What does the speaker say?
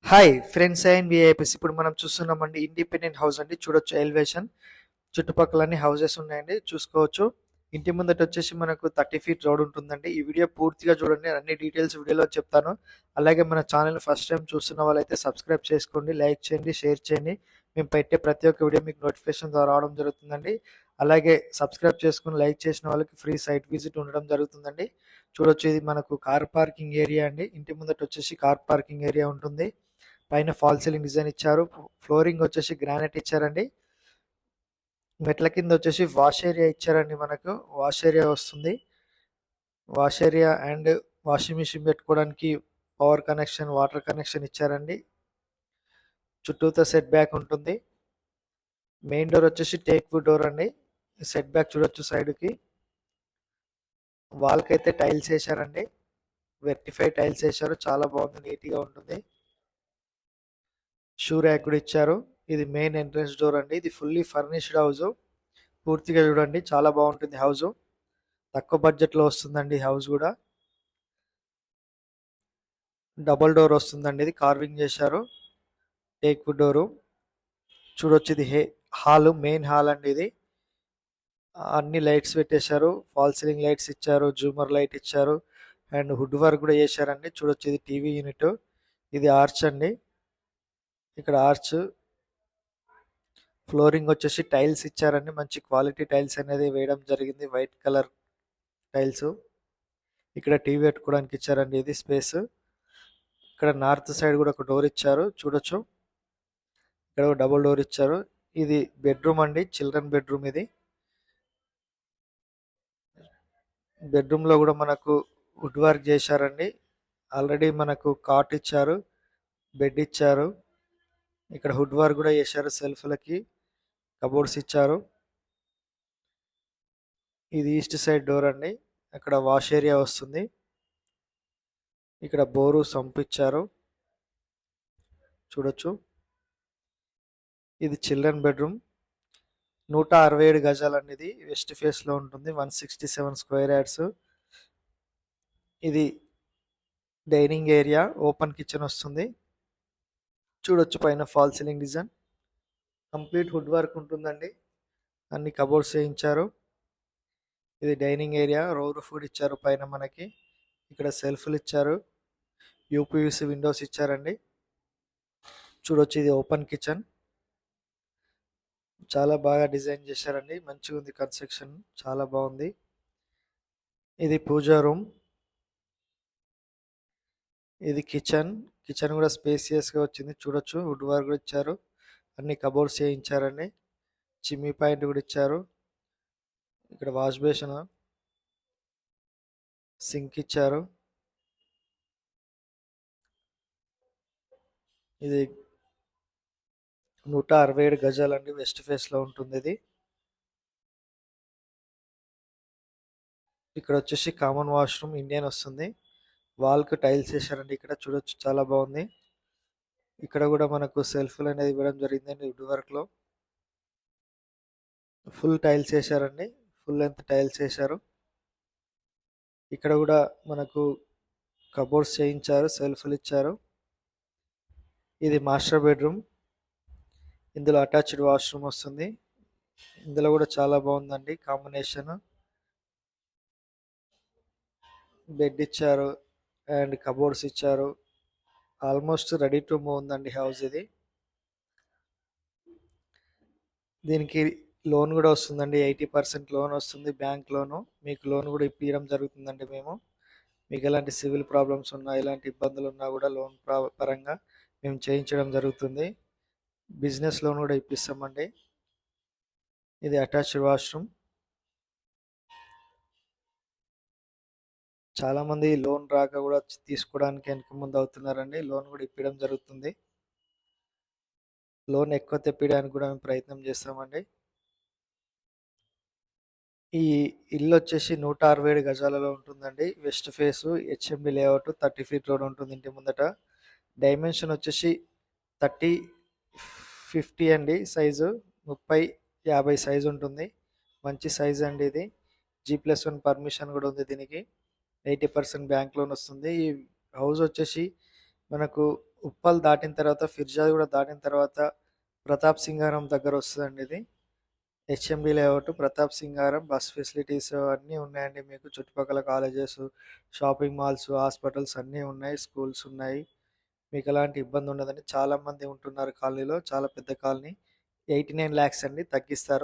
Hi friends and VIPs. ఇప్పుడు మనం చూస్తున్నామండి ఇండిపెండెంట్ హౌస్ అండి. చూడొచ్చు ఎలివేషన్, చుట్టుపక్కల హౌసెస్ ఉన్నాయండి, చూసుకోవచ్చు. ఇంటి ముందట వచ్చేసి మనకు 30 ఫీట్ రోడ్ ఉంటుందండి. ఈ వీడియో పూర్తిగా చూడండి, అన్ని డీటెయిల్స్ వీడియోలో చెప్తాను. అలాగే మన ఛానల్ ఫస్ట్ టైం చూస్తున్న వాళ్ళైతే సబ్స్క్రైబ్ చేసుకోండి, లైక్ చేయండి, షేర్ చేయండి. మేము పెట్టే ప్రతి ఒక్క వీడియో మీకు నోటిఫికేషన్ ద్వారా రావడం జరుగుతుందండి. అలాగే సబ్స్క్రైబ్ చేసుకుని లైక్ చేసిన వాళ్ళకి ఫ్రీ సైట్ విజిట్ ఉండడం జరుగుతుందండి. చూడొచ్చు, ఇది మనకు కార్ పార్కింగ్ ఏరియా అండి. ఇంటి ముందట వచ్చేసి కార్ పార్కింగ్ ఏరియా ఉంటుంది. పైన ఫాల్ సీలింగ్ డిజైన్ ఇచ్చారు. ఫ్లోరింగ్ వచ్చేసి గ్రానైట్ ఇచ్చారండి. మెట్ల కింద వచ్చేసి వాష్ ఏరియా ఇచ్చారండి. మనకు వాష్ ఏరియా వస్తుంది. Wash area and washing machine పెట్టుకోవడానికి పవర్ కనెక్షన్, వాటర్ కనెక్షన్ ఇచ్చారండి. చుట్టూతో సెట్ బ్యాక్ ఉంటుంది. మెయిన్ డోర్ వచ్చేసి టేక్ వుడ్ డోర్ అండి. సెట్ బ్యాక్ చూడొచ్చు సైడ్కి. వాల్కి అయితే టైల్స్ వేశారండి. వెర్టిఫై టైల్స్ వేశారు, చాలా బాగుంది, నీట్గా ఉంటుంది. షూ ర్యాక్ కూడా ఇచ్చారు. ఇది మెయిన్ ఎంట్రన్స్ డోర్ అండి. ఇది ఫుల్లీ ఫర్నిష్డ్ హౌస్. పూర్తిగా చూడండి, చాలా బాగుంటుంది హౌస్. తక్కువ బడ్జెట్లో వస్తుందండి హౌస్ కూడా. డబుల్ డోర్ వస్తుందండి. ఇది కార్వింగ్ చేశారు, టేక్ వుడ్ డోరు. చూడొచ్చు, ఇది హాల్, మెయిన్ హాల్ అండి. ఇది అన్ని లైట్స్ పెట్టేశారు. ఫాల్ సీలింగ్ లైట్స్ ఇచ్చారు, జూమర్ లైట్ ఇచ్చారు, అండ్ వుడ్ వర్క్ కూడా చేశారండి. చూడొచ్చు, ఇది టీవీ యూనిట్. ఇది ఆర్చ్ అండి. ఇక్కడ ఆర్చ్. ఫ్లోరింగ్ వచ్చేసి టైల్స్ ఇచ్చారండి. మంచి క్వాలిటీ టైల్స్ అనేది వేయడం జరిగింది, వైట్ కలర్ టైల్స్. ఇక్కడ టీవీ పెట్టుకోవడానికి ఇచ్చారండి, ఇది స్పేస్. ఇక్కడ నార్త్ సైడ్ కూడా ఒక డోర్ ఇచ్చారు, చూడొచ్చు. ఇక్కడ ఒక డబుల్ డోర్ ఇచ్చారు. ఇది బెడ్రూమ్ అండి, చిల్డ్రన్ బెడ్రూమ్. ఇది బెడ్రూమ్ లో కూడా మనకు వుడ్ వర్క్ చేశారండి. ఆల్రెడీ మనకు కాట్ ఇచ్చారు, బెడ్ ఇచ్చారు. ఇక్కడ వుడ్ వర్క్ కూడా చేశారు. సెల్ఫ్లకి కబోర్డ్స్ ఇచ్చారు. ఇది ఈస్ట్ సైడ్ డోర్ అండి. అక్కడ వాష్ ఏరియా వస్తుంది. ఇక్కడ బోరు సంప్ ఇచ్చారు, చూడొచ్చు. ఇది చిల్డ్రన్ బెడ్రూమ్. 167 గజాలు అనేది వెస్ట్ ఫేస్ లో ఉంటుంది. 167 స్క్వేర్ యార్డ్స్. ఇది డైనింగ్ ఏరియా, ఓపెన్ కిచెన్ వస్తుంది. చూడొచ్చు, పైన false ceiling design, complete wood work ఉంటుందండి. అన్ని కబోర్డ్స్ వేయించారు. ఇది డైనింగ్ ఏరియా, రోర్ ఫుడ్ ఇచ్చారు పైన మనకి. ఇక్కడ సెల్ఫ్లు ఇచ్చారు, యూపీవీసీ విండోస్ ఇచ్చారండి. చూడొచ్చు, ఇది ఓపెన్ కిచెన్. చాలా బాగా డిజైన్ చేశారండి, మంచిగా ఉంది కన్స్ట్రక్షన్, చాలా బాగుంది. ఇది పూజా రూమ్. ఇది కిచెన్. కిచెన్ కూడా స్పేసియస్ గా వచ్చింది, చూడొచ్చు. వుడ్ వర్క్ కూడా ఇచ్చారు, అన్ని కబోర్డ్స్ చేయించారండి. చిమ్మి పాయింట్ కూడా ఇచ్చారు. ఇక్కడ వాష్ బేసిన్, సింక్ ఇచ్చారు. ఇది 167 గజాలండి, వెస్ట్ ఫేస్ లో ఉంటుంది ఇది. ఇక్కడ వచ్చేసి కామన్ వాష్రూమ్, ఇండియన్ వస్తుంది. వాల్ కు టైల్స్ వేసారండి. ఇక్కడ చూడొచ్చు, చాలా బాగుంది. ఇక్కడ కూడా మనకు సెల్ఫ్లు అనేది ఇవ్వడం జరిగిందండి. వుడ్ వర్క్ లో ఫుల్ టైల్స్ వేసారండి, ఫుల్ లెంత్ టైల్స్ వేసారు. ఇక్కడ కూడా మనకు కబోర్డ్స్ చేయించారు, సెల్ఫ్లు ఇచ్చారు. ఇది మాస్టర్ బెడ్రూమ్. ఇందులో అటాచ్డ్ వాష్రూమ్ వస్తుంది. ఇందులో కూడా చాలా బాగుందండి కాంబినేషన్. బెడ్ ఇచ్చారు అండ్ కబోర్డ్స్ ఇచ్చారు. ఆల్మోస్ట్ రెడీ టు మూవ్ ఉందండి హౌస్ ఇది. దీనికి లోన్ కూడా వస్తుందండి, 80% లోన్ వస్తుంది, బ్యాంక్ లోను. మీకు లోన్ కూడా ఇప్పించడం జరుగుతుందండి మేము. మీకు ఎలాంటి సివిల్ ప్రాబ్లమ్స్ ఉన్నా, ఎలాంటి ఇబ్బందులు ఉన్నా కూడా లోన్ పరంగా మేము చేయించడం జరుగుతుంది. బిజినెస్ లోన్ కూడా ఇప్పిస్తామండి. ఇది అటాచ్డ్ వాష్రూమ్. చాలా మంది లోన్ రాక కూడా తీసుకోవడానికి వెనక ముందు అవుతున్నారండి. లోన్ కూడా ఇప్పించడం జరుగుతుంది. లోన్ ఎక్కువ తెప్పించడానికి కూడా మేము ప్రయత్నం చేస్తామండి. ఈ ఇల్లు వచ్చేసి 167 గజాలలో ఉంటుందండి. West face, HMD layout, 30 feet road ఉంటుంది ఇంటి ముందట. డైమెన్షన్ వచ్చేసి 30-50 అండి సైజు. 30-50 సైజు ఉంటుంది. మంచి సైజ్ అండి ఇది. G+1 పర్మిషన్ కూడా ఉంది దీనికి. 80% బ్యాంక్ లోన్ వస్తుంది. ఈ హౌస్ వచ్చేసి మనకు ఉప్పల్ దాటిన తర్వాత ఫిర్జాది కూడా దాటిన తర్వాత ప్రతాప్ సింగారం దగ్గర వస్తుందండి ఇది. హెచ్ఎండి లేఅవుట్ ప్రతాప్ సింగారం బస్ ఫెసిలిటీస్ అన్నీ ఉన్నాయండి మీకు. చుట్టుపక్కల కాలేజెస్, షాపింగ్ మాల్స్, హాస్పిటల్స్ అన్నీ ఉన్నాయి. స్కూల్స్ ఉన్నాయి. మీకు ఎలాంటి ఇబ్బంది ఉండదండి. చాలా మంది ఉంటున్నారు కాలనీలో. చాలా పెద్ద కాలనీ. 89 lakhs అండి, తగ్గిస్తారు.